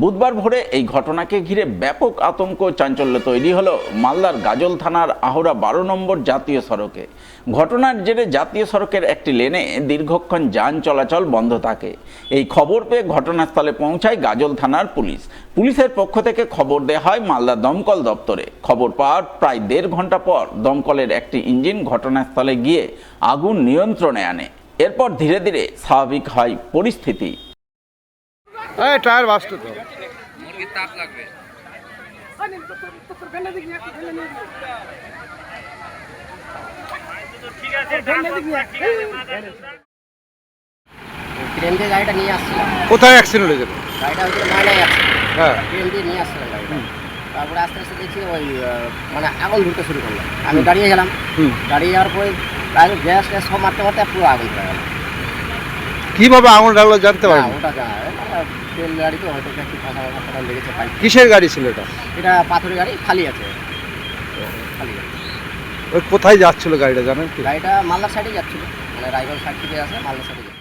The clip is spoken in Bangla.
বুধবার ভোরে এই ঘটনাকে ঘিরে ব্যাপক আতঙ্ক চাঞ্চল্য তৈরি হলো মালদার গাজল থানার আহরা 12 নম্বর জাতীয় সড়কে। ঘটনার জেরে জাতীয় সড়কের একটি লেনে দীর্ঘক্ষণ যান চলাচল বন্ধ থাকে। এই খবর পেয়ে ঘটনাস্থলে পৌঁছায় গাজল থানার পুলিশ। পুলিশের পক্ষ থেকে খবর দেওয়া হয় মালদা দমকল দপ্তরে। খবর পাওয়ার প্রায় 1.5 ঘন্টা পর দমকলের একটি ইঞ্জিন ঘটনাস্থলে গিয়ে আগুন নিয়ন্ত্রণে আনে। এরপর ধীরে ধীরে স্বাভাবিক হয় পরিস্থিতি। টায়ার বাস্ট তো মুরগির তাপ লাগবে। ট্রেন দিয়ে গাড়িটা নিয়ে আসছিলাম। কোথায় অ্যাক্সিডেন্ট হয়েছে? গাড়িটা হচ্ছে ময়নায় যাচ্ছে। হ্যাঁ, ট্রেন দিয়ে নিয়ে আসছিলাম গাড়িটা। তারপরে আস্তে আস্তে দেখছি ওই মানে আগুন ধরতে শুরু করলো। আমি দাঁড়িয়ে গেলাম। দাঁড়িয়ে যাওয়ার পরে প্রায় গ্যাস ট্যাস সব মারতে মারতে পুরো আগুন ধরে গেল। কিভাবে আগুন লাগলো জানতে না, পারেন? ওটা জানা যায় না। ট্রেন গাড়ি তো হয়তো একটু ফাঁকা লেগেছে পাই। কিসের গাড়ি ছিল এটা? এটা পাথরের গাড়ি, খালি আছে। খালি আছে। ওই কোথায় যাচ্ছিল গাড়িটা জানেন কি? গাড়িটা মালদার সাইডে যাচ্ছিল, মানে রায়গঞ্জ সাইড থেকে আসে মালদার সাইডে।